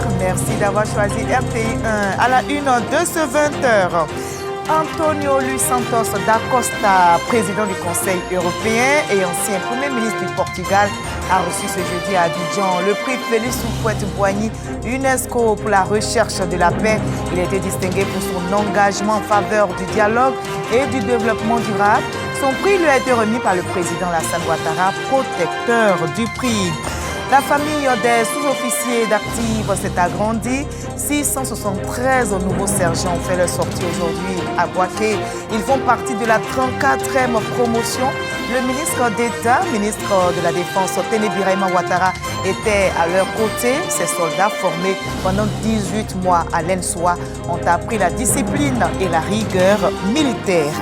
Bonsoir, merci d'avoir choisi RTI1 à la une de ce 20h. Antonio Luis Santos da Costa, président du Conseil européen et ancien Premier ministre du Portugal, a reçu ce jeudi à Abidjan le prix Félix Houphouët-Boigny UNESCO pour la recherche de la paix. Il a été distingué pour son engagement en faveur du dialogue et du développement durable. Son prix lui a été remis par le président Alassane Ouattara, protecteur du prix. La famille des sous-officiers d'actifs s'est agrandie. 673 nouveaux sergents ont fait leur sortie aujourd'hui à Bouaké. Ils font partie de la 34e promotion. Le ministre d'État, ministre de la Défense, Téné Birahima Ouattara, était à leur côté. Ces soldats formés pendant 18 mois à l'ENSOA ont appris la discipline et la rigueur militaire.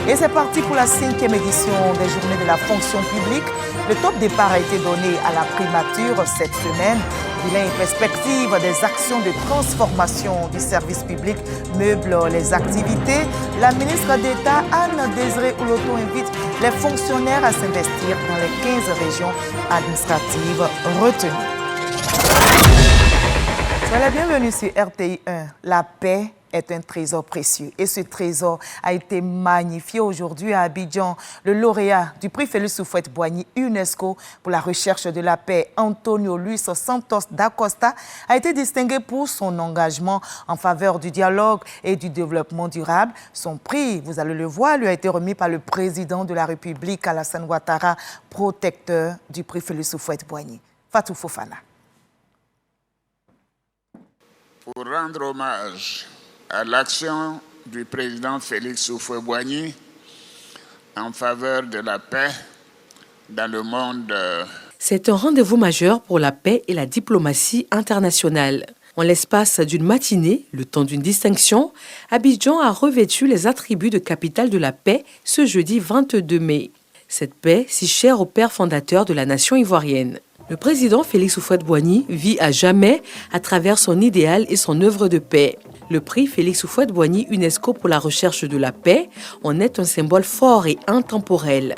Et c'est parti pour la 5e édition des Journées de la fonction publique. Le top départ a été donné à la primature cette semaine. Bilan et perspective des actions de transformation du service public meublent les activités. La ministre d'État, Anne-Désirée Ouloto, invite les fonctionnaires à s'investir dans les 15 régions administratives retenues. Soyez la bienvenue sur RTI1. La paix est un trésor précieux et ce trésor a été magnifié aujourd'hui à Abidjan. Le lauréat du prix Félix Houphouët-Boigny UNESCO pour la recherche de la paix, Antonio Luis Santos da Costa, a été distingué pour son engagement en faveur du dialogue et du développement durable. Son prix, vous allez le voir, lui a été remis par le président de la République, Alassane Ouattara, protecteur du prix Félix Houphouët-Boigny. Fatou Fofana. Pour rendre hommage à l'action du président Félix Houphouët-Boigny en faveur de la paix dans le monde. C'est un rendez-vous majeur pour la paix et la diplomatie internationale. En l'espace d'une matinée, le temps d'une distinction, Abidjan a revêtu les attributs de capitale de la paix ce jeudi 22 mai. Cette paix si chère au père fondateur de la nation ivoirienne. Le président Félix Houphouët-Boigny vit à jamais à travers son idéal et son œuvre de paix. Le prix Félix Houphouët-Boigny UNESCO pour la recherche de la paix en est un symbole fort et intemporel.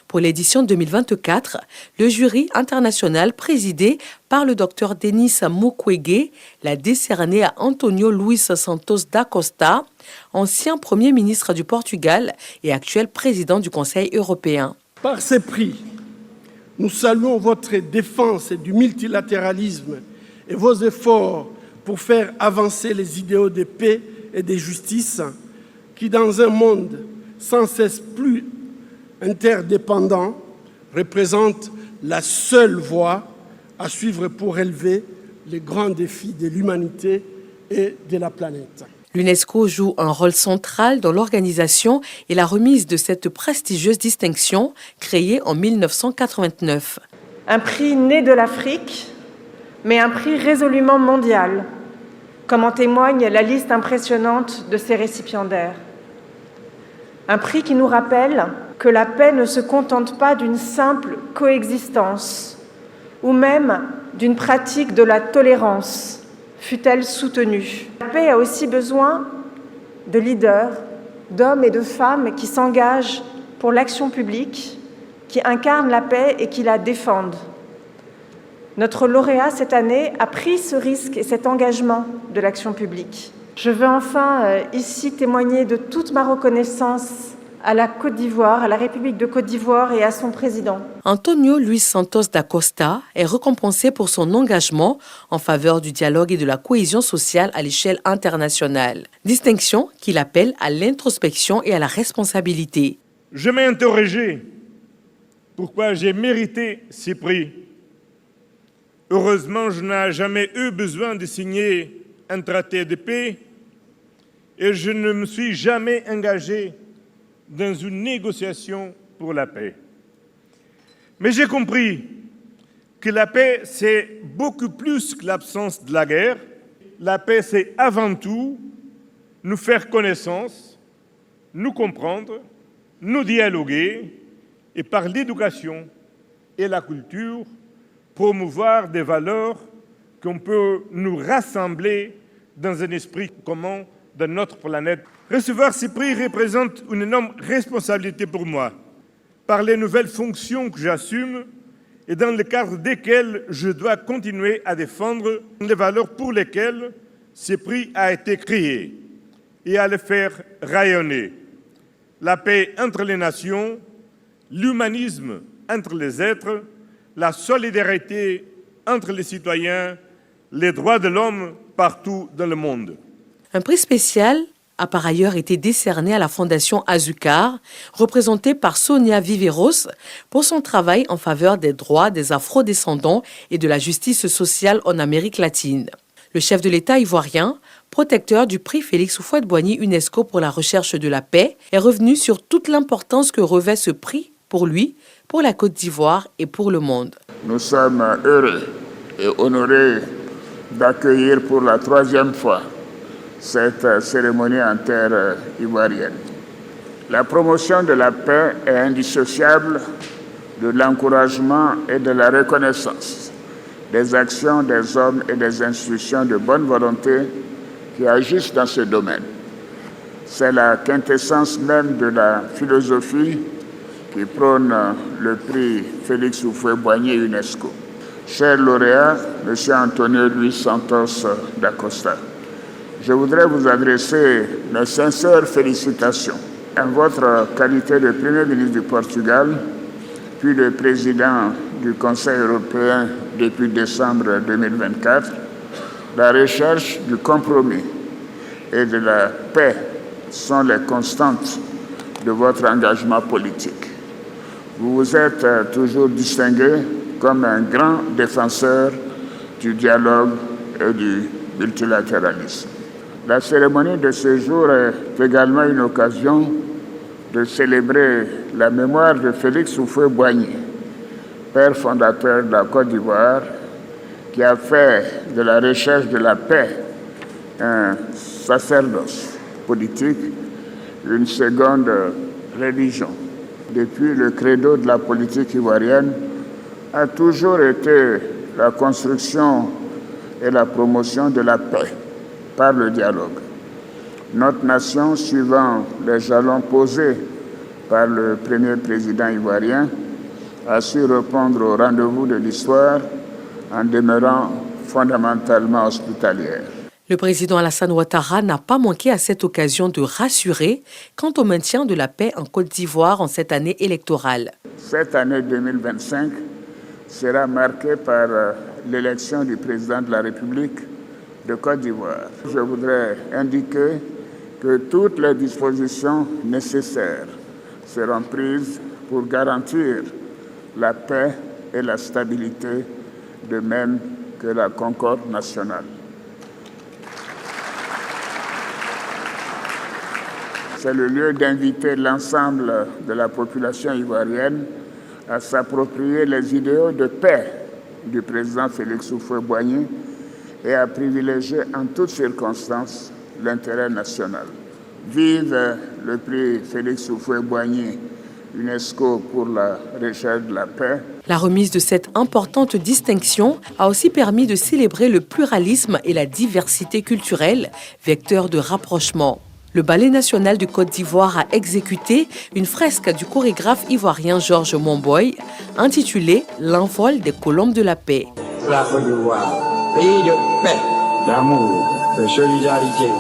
Pour l'édition 2024, le jury international présidé par le docteur Denis Mukwege l'a décerné à Antonio Luis Santos da Costa, ancien Premier ministre du Portugal et actuel président du Conseil européen. Par ces prix, nous saluons votre défense du multilatéralisme et vos efforts pour faire avancer les idéaux de paix et de justice qui, dans un monde sans cesse plus interdépendant, représentent la seule voie à suivre pour relever les grands défis de l'humanité et de la planète. L'UNESCO joue un rôle central dans l'organisation et la remise de cette prestigieuse distinction créée en 1989. Un prix né de l'Afrique, mais un prix résolument mondial, comme en témoigne la liste impressionnante de ses récipiendaires. Un prix qui nous rappelle que la paix ne se contente pas d'une simple coexistence, ou même d'une pratique de la tolérance, fût-elle soutenue. La paix a aussi besoin de leaders, d'hommes et de femmes qui s'engagent pour l'action publique, qui incarnent la paix et qui la défendent. Notre lauréat cette année a pris ce risque et cet engagement de l'action publique. Je veux enfin ici témoigner de toute ma reconnaissance à la Côte d'Ivoire, à la République de Côte d'Ivoire et à son président. Antonio Luis Santos da Costa est récompensé pour son engagement en faveur du dialogue et de la cohésion sociale à l'échelle internationale. Distinction qu'il appelle à l'introspection et à la responsabilité. Je m'ai interrogé pourquoi j'ai mérité ces prix. Heureusement, je n'ai jamais eu besoin de signer un traité de paix et je ne me suis jamais engagé dans une négociation pour la paix. Mais j'ai compris que la paix, c'est beaucoup plus que l'absence de la guerre. La paix, c'est avant tout nous faire connaissance, nous comprendre, nous dialoguer et par l'éducation et la culture, promouvoir des valeurs qu'on peut nous rassembler dans un esprit commun de notre planète. Recevoir ces prix représente une énorme responsabilité pour moi. Par les nouvelles fonctions que j'assume et dans le cadre desquels je dois continuer à défendre les valeurs pour lesquelles ce prix a été créé et à les faire rayonner. La paix entre les nations, l'humanisme entre les êtres, la solidarité entre les citoyens, les droits de l'homme partout dans le monde. Un prix spécial a par ailleurs été décerné à la Fondation Azucar, représentée par Sonia Viveros, pour son travail en faveur des droits des afro-descendants et de la justice sociale en Amérique latine. Le chef de l'État ivoirien, protecteur du prix Félix Houphouët-Boigny UNESCO pour la recherche de la paix, est revenu sur toute l'importance que revêt ce prix pour lui, pour la Côte d'Ivoire et pour le monde. Nous sommes heureux et honorés d'accueillir pour la 3e fois cette cérémonie en terre ivoirienne. La promotion de la paix est indissociable de l'encouragement et de la reconnaissance des actions des hommes et des institutions de bonne volonté qui agissent dans ce domaine. C'est la quintessence même de la philosophie qui prône le prix Félix Houphouët-Boigny UNESCO. Cher lauréat, M. Antonio Luis Santos da Costa, je voudrais vous adresser mes sincères félicitations en votre qualité de Premier ministre du Portugal, puis de président du Conseil européen depuis décembre 2024. La recherche du compromis et de la paix sont les constantes de votre engagement politique. Vous vous êtes toujours distingué comme un grand défenseur du dialogue et du multilatéralisme. La cérémonie de ce jour est également une occasion de célébrer la mémoire de Félix Houphouët-Boigny, père fondateur de la Côte d'Ivoire, qui a fait de la recherche de la paix un sacerdoce politique, une seconde religion. Depuis, le credo de la politique ivoirienne a toujours été la construction et la promotion de la paix par le dialogue. Notre nation, suivant les jalons posés par le premier président ivoirien, a su répondre au rendez-vous de l'histoire en demeurant fondamentalement hospitalière. Le président Alassane Ouattara n'a pas manqué à cette occasion de rassurer quant au maintien de la paix en Côte d'Ivoire en cette année électorale. Cette année 2025 sera marquée par l'élection du président de la République de Côte d'Ivoire. Je voudrais indiquer que toutes les dispositions nécessaires seront prises pour garantir la paix et la stabilité, de même que la concorde nationale. C'est le lieu d'inviter l'ensemble de la population ivoirienne à s'approprier les idéaux de paix du président Félix Houphouët-Boigny et à privilégier en toutes circonstances l'intérêt national. Vive le prix Félix Houphouët-Boigny UNESCO pour la recherche de la paix. La remise de cette importante distinction a aussi permis de célébrer le pluralisme et la diversité culturelle, vecteur de rapprochement. Le Ballet national de Côte d'Ivoire a exécuté une fresque du chorégraphe ivoirien Georges Monboy intitulée « L'envol des colombes de la paix ». La Côte d'Ivoire, pays de paix, d'amour, de solidarité,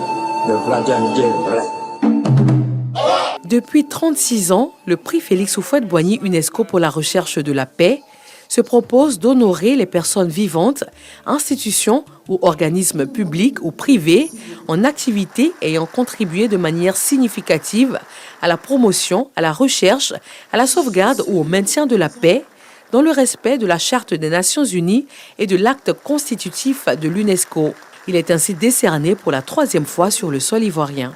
de fraternité vraie. Depuis 36 ans, le prix Félix Houphouët-Boigny UNESCO pour la recherche de la paix se propose d'honorer les personnes vivantes, institutions ou organismes publics ou privés en activité ayant contribué de manière significative à la promotion, à la recherche, à la sauvegarde ou au maintien de la paix, dans le respect de la Charte des Nations Unies et de l'acte constitutif de l'UNESCO. Il est ainsi décerné pour la 3e fois sur le sol ivoirien.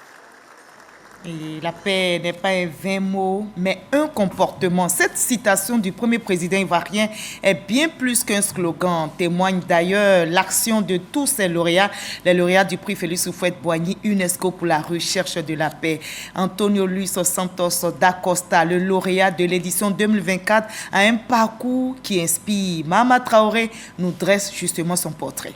Et la paix n'est pas un vain mot, mais un comportement. Cette citation du premier président ivoirien est bien plus qu'un slogan. Témoigne d'ailleurs l'action de tous ces lauréats, les lauréats du prix Félix Houphouët-Boigny UNESCO pour la recherche de la paix. Antonio Luis Santos da Costa, le lauréat de l'édition 2024, a un parcours qui inspire. Mama Traoré nous dresse justement son portrait.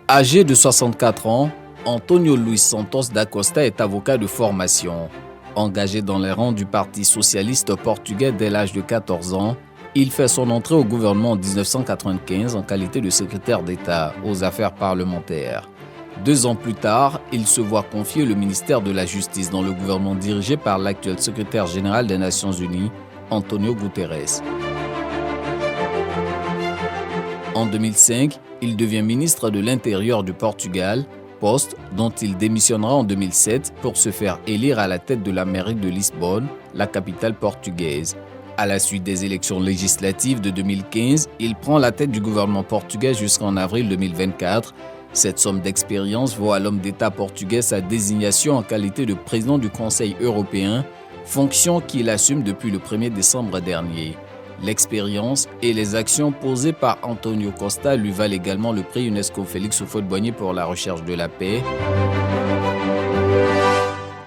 Âgé de 64 ans, Antonio Luis Santos da Costa est avocat de formation. Engagé dans les rangs du Parti socialiste portugais dès l'âge de 14 ans, Il fait son entrée au gouvernement en 1995 en qualité de secrétaire d'État aux affaires parlementaires. 2 ans plus tard, il se voit confier le ministère de la Justice dans le gouvernement dirigé par l'actuel secrétaire général des Nations Unies, Antonio Guterres. En 2005, il devient ministre de l'Intérieur du Portugal, poste dont il démissionnera en 2007 pour se faire élire à la tête de la mairie de Lisbonne, la capitale portugaise. À la suite des élections législatives de 2015, il prend la tête du gouvernement portugais jusqu'en avril 2024. Cette somme d'expérience vaut à l'homme d'État portugais sa désignation en qualité de président du Conseil européen, fonction qu'il assume depuis le 1er décembre dernier. L'expérience et les actions posées par Antonio Costa lui valent également le prix UNESCO Félix Houphouët-Boigny pour la recherche de la paix.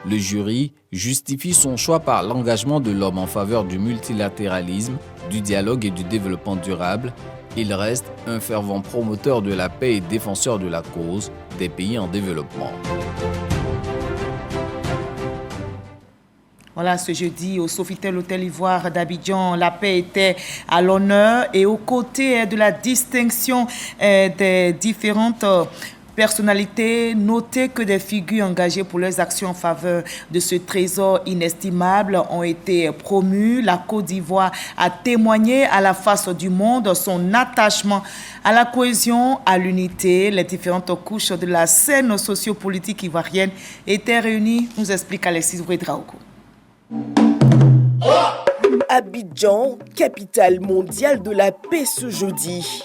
Le jury justifie son choix par l'engagement de l'homme en faveur du multilatéralisme, du dialogue et du développement durable. Il reste un fervent promoteur de la paix et défenseur de la cause des pays en développement. Voilà, ce jeudi, au Sofitel Hôtel Ivoire d'Abidjan, la paix était à l'honneur et aux côtés de la distinction des différentes personnalités, notez que des figures engagées pour leurs actions en faveur de ce trésor inestimable ont été promues. La Côte d'Ivoire a témoigné à la face du monde son attachement à la cohésion, à l'unité. Les différentes couches de la scène sociopolitique ivoirienne étaient réunies, nous explique Alexis Ouedraogo. Abidjan, capitale mondiale de la paix ce jeudi.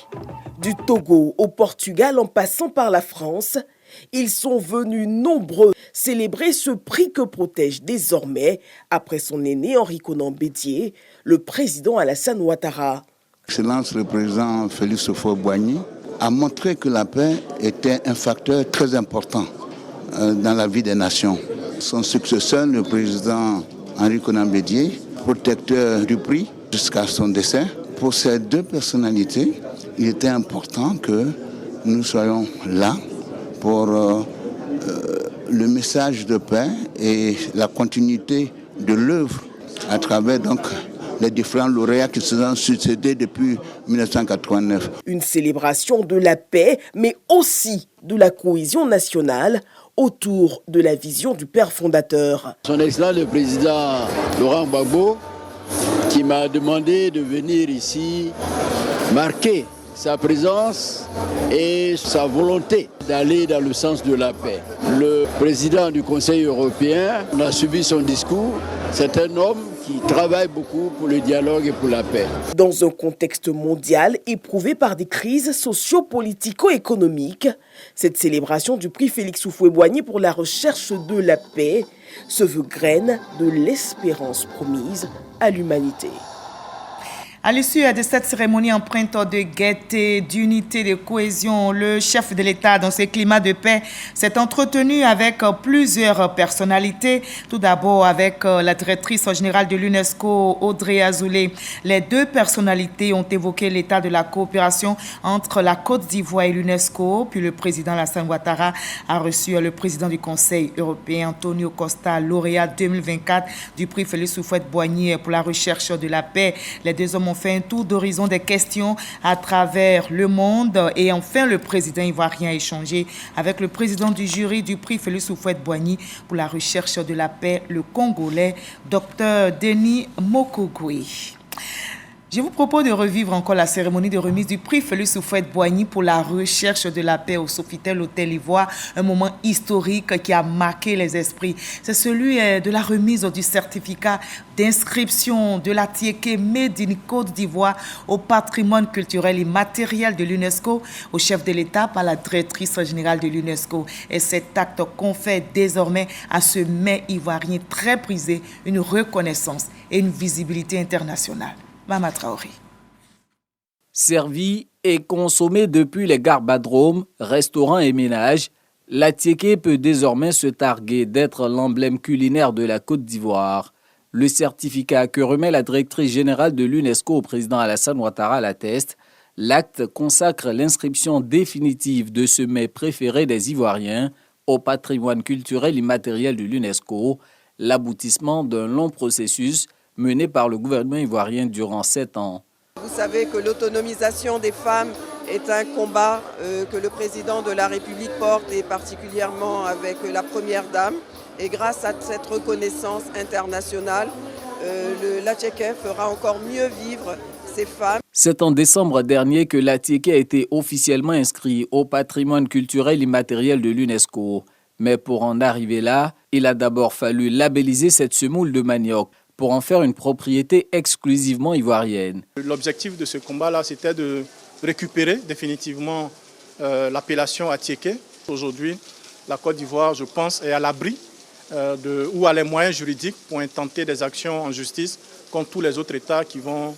Du Togo au Portugal en passant par la France, ils sont venus nombreux célébrer ce prix que protège désormais, après son aîné Henri Konan Bédié, le président Alassane Ouattara. Excellence, le président Félix Houphouët-Boigny a montré que la paix était un facteur très important dans la vie des nations. Son successeur, le président Henri Konan Bédié, protecteur du prix jusqu'à son décès. Pour ces 2 personnalités, il était important que nous soyons là pour le message de paix et la continuité de l'œuvre à travers donc les différents lauréats qui se sont succédés depuis 1989. Une célébration de la paix, mais aussi de la cohésion nationale autour de la vision du père fondateur. Son Excellence le président Laurent Gbagbo, qui m'a demandé de venir ici marquer sa présence et sa volonté d'aller dans le sens de la paix. Le président du Conseil européen, on a suivi son discours, c'est un homme qui travaille beaucoup pour le dialogue et pour la paix. Dans un contexte mondial éprouvé par des crises socio-politico-économiques, cette célébration du prix Félix Houphouët-Boigny pour la recherche de la paix se veut graine de l'espérance promise à l'humanité. À l'issue de cette cérémonie empreinte de gaieté, d'unité, de cohésion, le chef de l'État, dans ce climat de paix, s'est entretenu avec plusieurs personnalités. Tout d'abord avec la directrice générale de l'UNESCO, Audrey Azoulay. Les 2 personnalités ont évoqué l'état de la coopération entre la Côte d'Ivoire et l'UNESCO. Puis le président Alassane Ouattara a reçu le président du Conseil européen, Antonio Costa, lauréat 2024 du prix Félix Houphouët-Boigny pour la recherche de la paix. Les 2 hommes ont fait un tour d'horizon des questions à travers le monde. Et enfin, le président ivoirien a échangé avec le président du jury du prix Félix Houphouët-Boigny pour la recherche de la paix, le Congolais, Dr Denis Mukwege. Je vous propose de revivre encore la cérémonie de remise du prix Félix Houphouët-Boigny pour la recherche de la paix au Sofitel Hôtel Ivoire, un moment historique qui a marqué les esprits. C'est celui de la remise du certificat d'inscription de la Tiéké Made in Côte d'Ivoire au patrimoine culturel immatériel de l'UNESCO au chef de l'État par la directrice générale de l'UNESCO. Et cet acte confère désormais à ce mets ivoirien très prisé une reconnaissance et une visibilité internationale. Mama Traoré. Servi et consommé depuis les garbadromes, restaurants et ménages, la Tiéké peut désormais se targuer d'être l'emblème culinaire de la Côte d'Ivoire. Le certificat que remet la directrice générale de l'UNESCO au président Alassane Ouattara l'atteste. L'acte consacre l'inscription définitive de ce mets préféré des Ivoiriens au patrimoine culturel immatériel de l'UNESCO, l'aboutissement d'un long processus mené par le gouvernement ivoirien durant 7 ans. Vous savez que l'autonomisation des femmes est un combat que le président de la République porte, et particulièrement avec la Première Dame. Et grâce à cette reconnaissance internationale, l'Attiéké fera encore mieux vivre ces femmes. C'est en décembre dernier que l'Attiéké a été officiellement inscrit au patrimoine culturel immatériel de l'UNESCO. Mais pour en arriver là, il a d'abord fallu labelliser cette semoule de manioc pour en faire une propriété exclusivement ivoirienne. L'objectif de ce combat-là, c'était de récupérer définitivement l'appellation Attiéké. Aujourd'hui, la Côte d'Ivoire, je pense, est à l'abri ou a les moyens juridiques pour intenter des actions en justice contre tous les autres États qui vont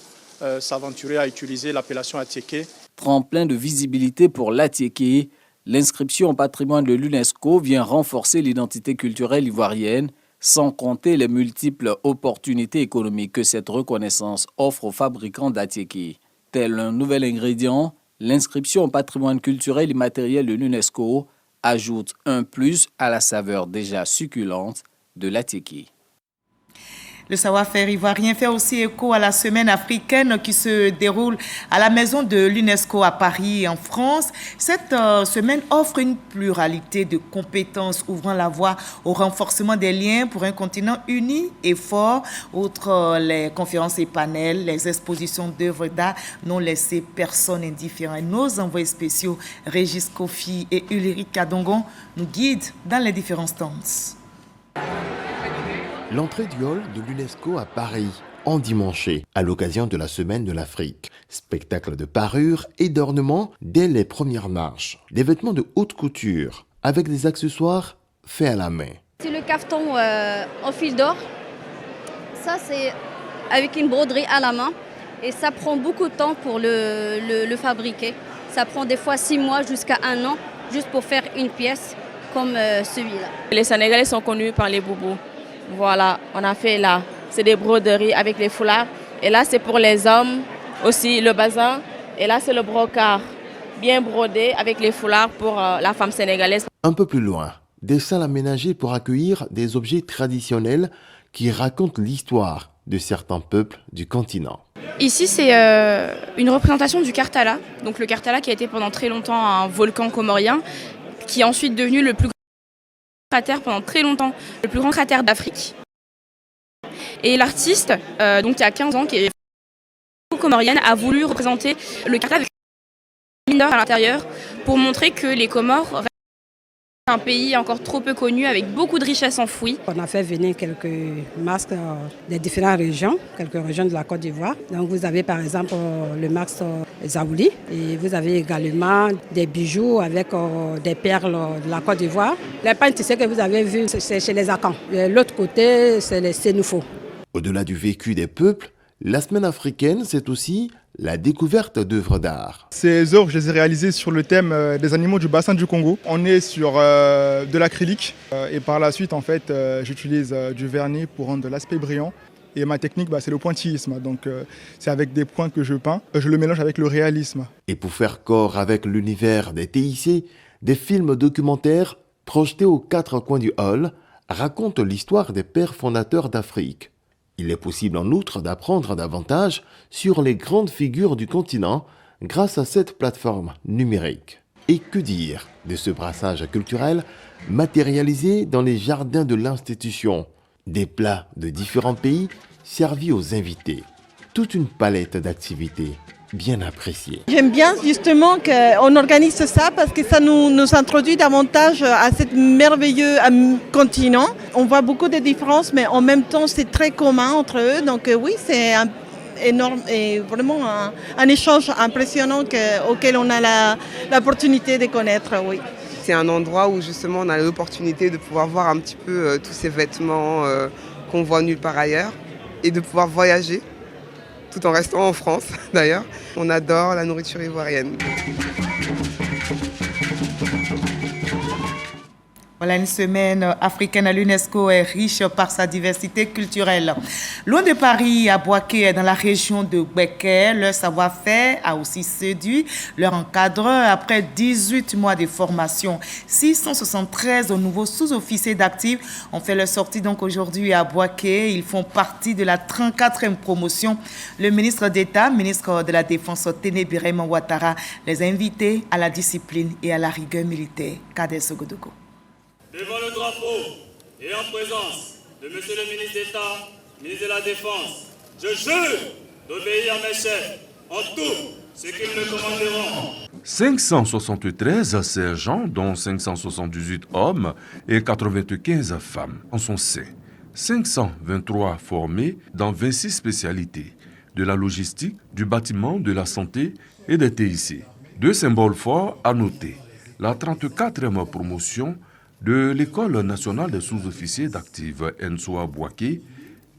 s'aventurer à utiliser l'appellation Attiéké. Tremplin de visibilité pour l'Attiéké, l'inscription au patrimoine de l'UNESCO vient renforcer l'identité culturelle ivoirienne, sans compter les multiples opportunités économiques que cette reconnaissance offre aux fabricants d'Attiéké. Tel un nouvel ingrédient, l'inscription au patrimoine culturel immatériel de l'UNESCO ajoute un plus à la saveur déjà succulente de l'Attiéké. Le savoir-faire ivoirien fait aussi écho à la semaine africaine qui se déroule à la maison de l'UNESCO à Paris, en France. Cette semaine offre une pluralité de compétences ouvrant la voie au renforcement des liens pour un continent uni et fort. Outre les conférences et panels, les expositions d'œuvres d'art n'ont laissé personne indifférent. Nos envoyés spéciaux Régis Kofi et Ulrich Kadongon nous guident dans les différents stands. L'entrée du hall de l'UNESCO à Paris, endimanché, à l'occasion de la Semaine de l'Afrique. Spectacle de parures et d'ornements dès les premières marches. Des vêtements de haute couture, avec des accessoires faits à la main. C'est le cafeton en fil d'or. Ça, c'est avec une broderie à la main. Et ça prend beaucoup de temps pour le fabriquer. Ça prend des fois 6 mois jusqu'à 1 an, juste pour faire une pièce comme celui-là. Les Sénégalais sont connus par les boubous. Voilà, on a fait là, c'est des broderies avec les foulards. Et là, c'est pour les hommes aussi, le bazin. Et là, c'est le brocart, bien brodé avec les foulards pour la femme sénégalaise. Un peu plus loin, des salles aménagées pour accueillir des objets traditionnels qui racontent l'histoire de certains peuples du continent. Ici, c'est une représentation du Karthala. Donc le Karthala qui a été pendant très longtemps un volcan comorien, qui est ensuite devenu le plus grand cratère pendant très longtemps, le plus grand cratère d'Afrique. Et l'artiste, donc il y a 15 ans, qui est comorienne, a voulu représenter le Karthala avec une mineur à l'intérieur pour montrer que les Comores restent un pays encore trop peu connu avec beaucoup de richesses enfouies. On a fait venir quelques masques des différentes régions, quelques régions de la Côte d'Ivoire. Donc vous avez par exemple le masque Zaouli et vous avez également des bijoux avec des perles de la Côte d'Ivoire. Les peintres que vous avez vus, c'est chez les Akans. L'autre côté, c'est les Sénoufos. Au-delà du vécu des peuples, la semaine africaine, c'est aussi la découverte d'œuvres d'art. Ces œuvres, je les ai réalisées sur le thème des animaux du bassin du Congo. On est sur de l'acrylique et par la suite, en fait, j'utilise du vernis pour rendre de l'aspect brillant. Et ma technique, c'est le pointillisme. Donc, c'est avec des points que je peins. Je le mélange avec le réalisme. Et pour faire corps avec l'univers des TIC, des films documentaires projetés aux 4 coins du hall racontent l'histoire des pères fondateurs d'Afrique. Il est possible en outre d'apprendre davantage sur les grandes figures du continent grâce à cette plateforme numérique. Et que dire de ce brassage culturel matérialisé dans les jardins de l'institution? Des plats de différents pays servis aux invités. Toute une palette d'activités bien appréciées. J'aime bien justement qu'on organise ça parce que ça nous introduit davantage à ce merveilleux continent. On voit beaucoup de différences, mais en même temps c'est très commun entre eux. Donc oui, c'est énorme et vraiment un échange impressionnant auquel on a l'opportunité de connaître. Oui. C'est un endroit où justement on a l'opportunité de pouvoir voir un petit peu tous ces vêtements qu'on voit nulle part ailleurs et de pouvoir voyager tout en restant en France d'ailleurs. On adore la nourriture ivoirienne. Voilà, une semaine africaine à l'UNESCO est riche par sa diversité culturelle. Loin de Paris, à Boaké, dans la région de Béké, leur savoir-faire a aussi séduit leur encadreur. Après 18 mois de formation, 673 nouveaux sous-officiers d'actifs ont fait leur sortie donc aujourd'hui à Boaké. Ils font partie de la 34e promotion. Le ministre d'État, ministre de la Défense, Téné Birahima Ouattara, les a invités à la discipline et à la rigueur militaire. Kader Sogodogo. Devant le drapeau et en présence de Monsieur le ministre d'État, ministre de la Défense, je jure d'obéir à mes chefs en tout ce qu'ils me commanderont. 573 sergents, dont 578 hommes et 95 femmes, en sont sein. 523 formés dans 26 spécialités, de la logistique, du bâtiment, de la santé et des TIC. Deux symboles forts à noter. La 34e promotion de l'École nationale des sous-officiers d'actifs Nsoa Boaké,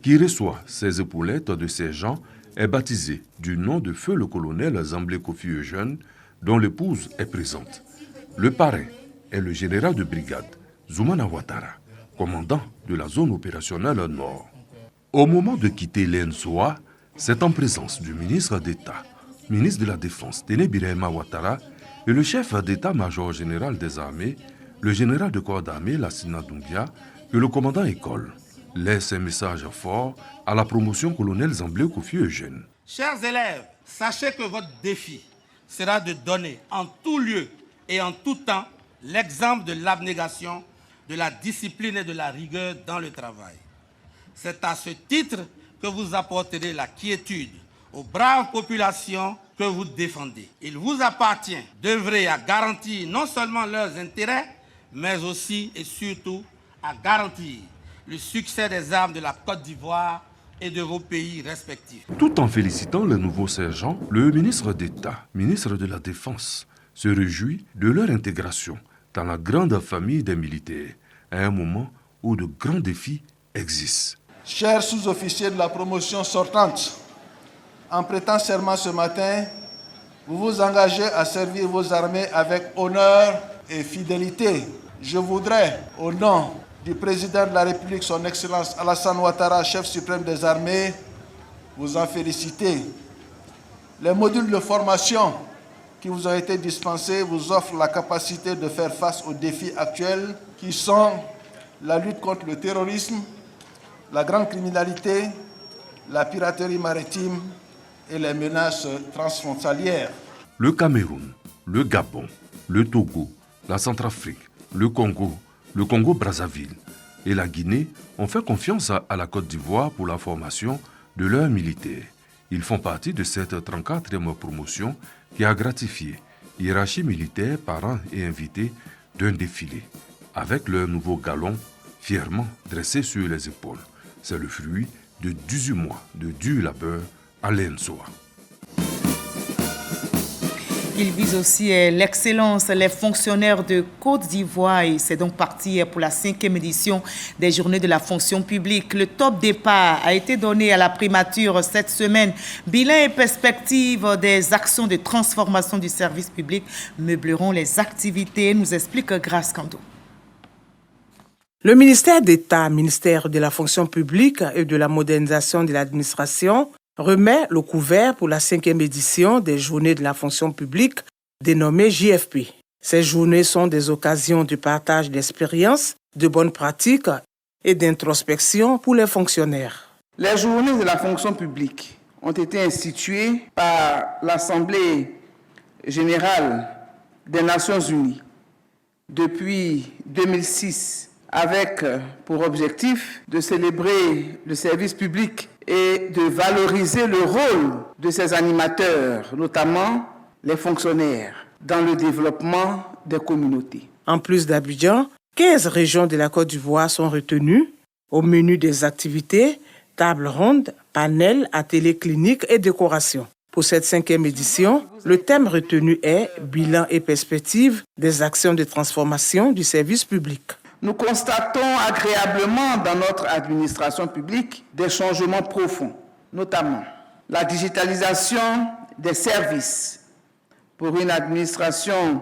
qui reçoit ses épaulettes de sergent, est baptisée du nom de feu le colonel Zamblé Kofi Eugène, dont l'épouse est présente. Le parrain est le général de brigade Zoumana Ouattara, commandant de la zone opérationnelle Nord. Au moment de quitter l'Nsoa, c'est en présence du ministre d'État, ministre de la Défense Téné Birahima Ouattara et le chef d'état-major général des armées, le général de corps d'armée Lassina Doumbia, que le commandant école laisse un message fort à la promotion colonel Zamblé Kofi Eugène. Chers élèves, sachez que votre défi sera de donner en tout lieu et en tout temps l'exemple de l'abnégation, de la discipline et de la rigueur dans le travail. C'est à ce titre que vous apporterez la quiétude aux braves populations que vous défendez. Il vous appartient d'œuvrer à garantir non seulement leurs intérêts, mais aussi et surtout à garantir le succès des armes de la Côte d'Ivoire et de vos pays respectifs. Tout en félicitant les nouveaux sergents, le ministre d'État, ministre de la Défense, se réjouit de leur intégration dans la grande famille des militaires, à un moment où de grands défis existent. Chers sous-officiers de la promotion sortante, en prêtant serment ce matin, vous vous engagez à servir vos armées avec honneur et fidélité. Je voudrais, au nom du président de la République, son Excellence Alassane Ouattara, chef suprême des armées, vous en féliciter. Les modules de formation qui vous ont été dispensés vous offrent la capacité de faire face aux défis actuels qui sont la lutte contre le terrorisme, la grande criminalité, la piraterie maritime et les menaces transfrontalières. Le Cameroun, le Gabon, le Togo, la Centrafrique, le Congo-Brazzaville et la Guinée ont fait confiance à la Côte d'Ivoire pour la formation de leurs militaires. Ils font partie de cette 34e promotion qui a gratifié hiérarchie militaire, parents et invités d'un défilé, avec leur nouveau galon fièrement dressé sur les épaules. C'est le fruit de 18 mois de dur labeur à l'Nsoa. Il vise aussi l'excellence, les fonctionnaires de Côte d'Ivoire et c'est donc parti pour la 5e édition des Journées de la fonction publique. Le top départ a été donné à la primature cette semaine. Bilan et perspective des actions de transformation du service public meubleront les activités, nous explique Grace Kando. Le ministère d'État, ministère de la fonction publique et de la modernisation de l'administration, remet le couvert pour la 5e édition des Journées de la fonction publique, dénommées JFP. Ces journées sont des occasions de partage d'expériences, de bonnes pratiques et d'introspection pour les fonctionnaires. Les Journées de la fonction publique ont été instituées par l'Assemblée générale des Nations unies depuis 2006 avec pour objectif de célébrer le service public et de valoriser le rôle de ces animateurs, notamment les fonctionnaires, dans le développement des communautés. En plus d'Abidjan, 15 régions de la Côte d'Ivoire sont retenues. Au menu des activités, table ronde, panel, ateliers cliniques et décoration. Pour cette 5e édition, le thème retenu est « Bilan et perspective des actions de transformation du service public ». Nous constatons agréablement dans notre administration publique des changements profonds, notamment la digitalisation des services pour une administration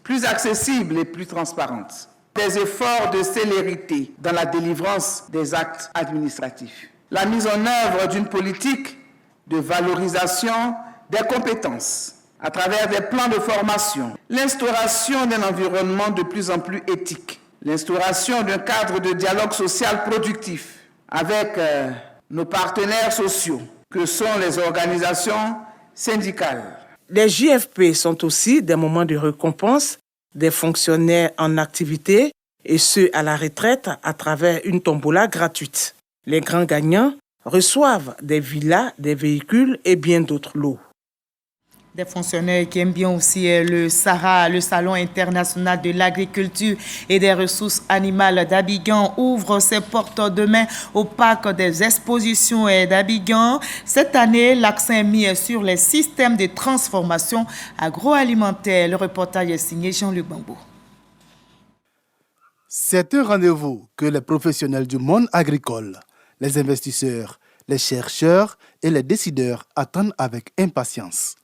plus accessible et plus transparente, des efforts de célérité dans la délivrance des actes administratifs, la mise en œuvre d'une politique de valorisation des compétences à travers des plans de formation, l'instauration d'un environnement de plus en plus éthique, l'instauration d'un cadre de dialogue social productif avec nos partenaires sociaux, que sont les organisations syndicales. Les JFP sont aussi des moments de récompense des fonctionnaires en activité et ceux à la retraite à travers une tombola gratuite. Les grands gagnants reçoivent des villas, des véhicules et bien d'autres lots. Des fonctionnaires qui aiment bien aussi le SARA, le Salon international de l'agriculture et des ressources animales d'Abidjan, ouvre ses portes demain au parc des expositions d'Abidjan. Cette année, l'accent est mis sur les systèmes de transformation agroalimentaire. Le reportage est signé Jean-Luc Bambou. C'est un rendez-vous que les professionnels du monde agricole, les investisseurs, les chercheurs et les décideurs attendent avec impatience.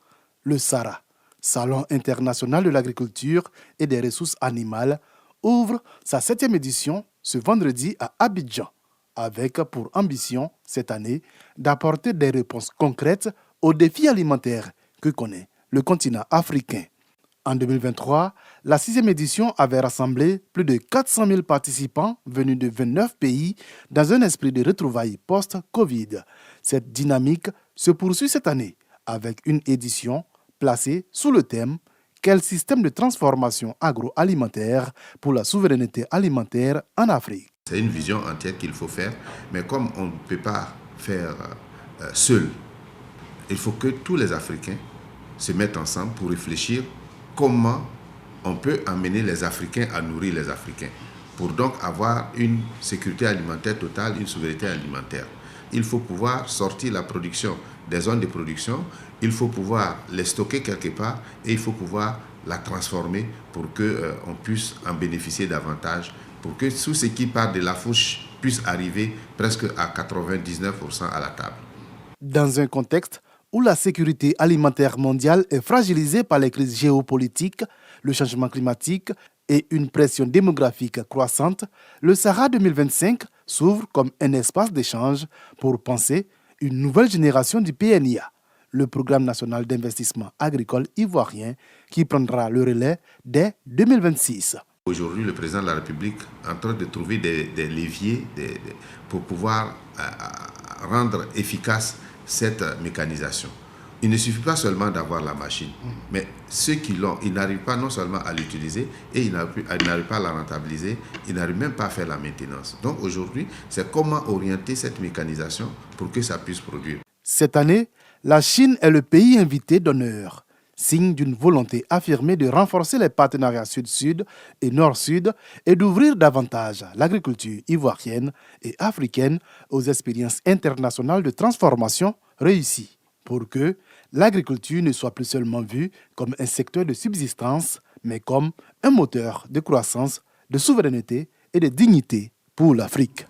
Le SARA, Salon international de l'agriculture et des ressources animales, ouvre sa 7e édition ce vendredi à Abidjan, avec pour ambition cette année d'apporter des réponses concrètes aux défis alimentaires que connaît le continent africain. En 2023, la 6e édition avait rassemblé plus de 400 000 participants venus de 29 pays dans un esprit de retrouvailles post-Covid. Cette dynamique se poursuit cette année avec une édition placée sous le thème « Quel système de transformation agroalimentaire pour la souveraineté alimentaire en Afrique ?» C'est une vision entière qu'il faut faire, mais comme on ne peut pas faire seul, il faut que tous les Africains se mettent ensemble pour réfléchir comment on peut amener les Africains à nourrir les Africains, pour donc avoir une sécurité alimentaire totale, une souveraineté alimentaire. Il faut pouvoir sortir la production des zones de production, il faut pouvoir les stocker quelque part et il faut pouvoir la transformer pour qu'on puisse en bénéficier davantage, pour que tout ce qui part de la fourche puisse arriver presque à 99% à la table. Dans un contexte où la sécurité alimentaire mondiale est fragilisée par les crises géopolitiques, le changement climatique et une pression démographique croissante, le SARA 2025 s'ouvre comme un espace d'échange pour penser une nouvelle génération du PNIA, le Programme national d'investissement agricole ivoirien qui prendra le relais dès 2026. Aujourd'hui, le président de la République est en train de trouver des leviers pour pouvoir rendre efficace cette mécanisation. Il ne suffit pas seulement d'avoir la machine, mais ceux qui l'ont, ils n'arrivent pas non seulement à l'utiliser et ils n'arrivent pas à la rentabiliser, ils n'arrivent même pas à faire la maintenance. Donc aujourd'hui, c'est comment orienter cette mécanisation pour que ça puisse produire. Cette année, la Chine est le pays invité d'honneur, signe d'une volonté affirmée de renforcer les partenariats sud-sud et nord-sud et d'ouvrir davantage l'agriculture ivoirienne et africaine aux expériences internationales de transformation réussies, pour que l'agriculture ne soit plus seulement vue comme un secteur de subsistance, mais comme un moteur de croissance, de souveraineté et de dignité pour l'Afrique.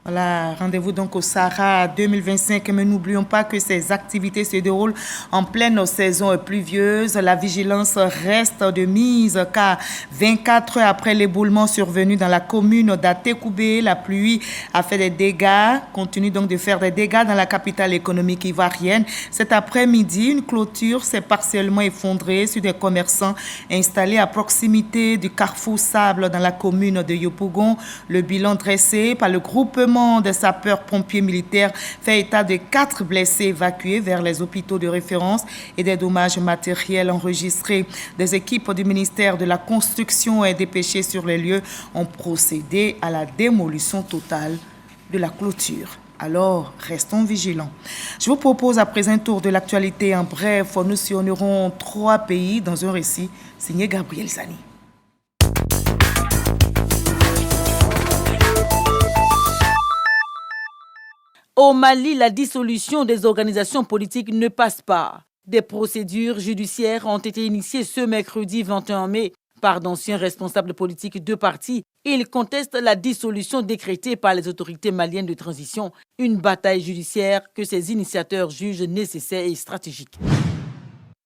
Voilà, rendez-vous donc au SARA 2025, mais n'oublions pas que ces activités se déroulent en pleine saison pluvieuse. La vigilance reste de mise car 24 heures après l'éboulement survenu dans la commune d'Atekoubé, la pluie a fait des dégâts, continue donc de faire des dégâts dans la capitale économique ivoirienne. Cet après-midi, une clôture s'est partiellement effondrée sur des commerçants installés à proximité du carrefour Sable dans la commune de Yopougon. Le bilan dressé par le groupement des sapeurs-pompiers militaires fait état de 4 blessés évacués vers les hôpitaux de référence et des dommages matériels enregistrés. Des équipes du ministère de la Construction et dépêchées sur les lieux ont procédé à la démolition totale de la clôture. Alors, restons vigilants. Je vous propose à présent un tour de l'actualité en bref. Nous sillonnerons 3 pays dans un récit signé Gabriel Zani. Au Mali, la dissolution des organisations politiques ne passe pas. Des procédures judiciaires ont été initiées ce mercredi 21 mai par d'anciens responsables politiques de partis. Ils contestent la dissolution décrétée par les autorités maliennes de transition, une bataille judiciaire que ces initiateurs jugent nécessaire et stratégique.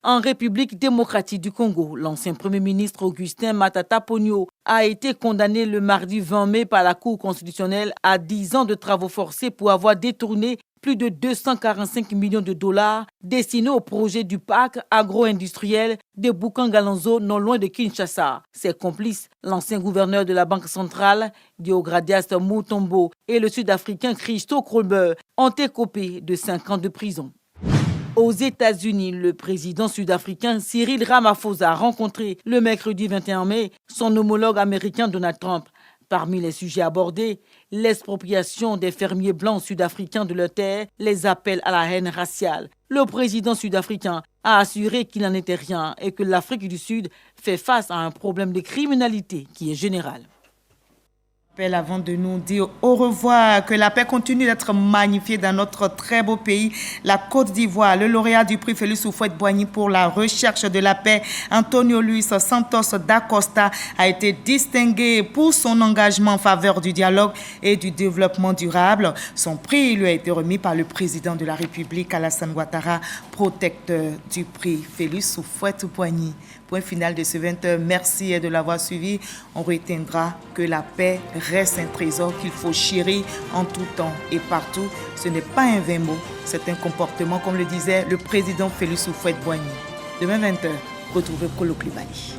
En République démocratique du Congo, l'ancien Premier ministre Augustin Matata Ponyo a été condamné le mardi 20 mai par la Cour constitutionnelle à 10 ans de travaux forcés pour avoir détourné plus de 245 millions de dollars destinés au projet du parc agro-industriel de Bukangalanzo, non loin de Kinshasa. Ses complices, l'ancien gouverneur de la Banque centrale, Diogradias Mutombo, et le Sud-Africain Christo Kolber, ont écopé de 5 ans de prison. Aux États-Unis, le président sud-africain Cyril Ramaphosa a rencontré le mercredi 21 mai son homologue américain Donald Trump. Parmi les sujets abordés, l'expropriation des fermiers blancs sud-africains de leurs terres, les appels à la haine raciale. Le président sud-africain a assuré qu'il n'en était rien et que l'Afrique du Sud fait face à un problème de criminalité qui est général. Avant de nous dire au revoir, que la paix continue d'être magnifiée dans notre très beau pays, la Côte d'Ivoire. Le lauréat du prix Félix Houphouët-Boigny pour la recherche de la paix, Antonio Luis Santos da Costa, a été distingué pour son engagement en faveur du dialogue et du développement durable. Son prix lui a été remis par le président de la République, Alassane Ouattara, protecteur du prix Félix Houphouët-Boigny. Point final de ce 20h. Merci de l'avoir suivi. On retiendra que la paix reste un trésor qu'il faut chérir en tout temps et partout. Ce n'est pas un vain mot, c'est un comportement, comme le disait le président Félix Houphouët-Boigny. Demain 20h, retrouvez Kolo Klibali.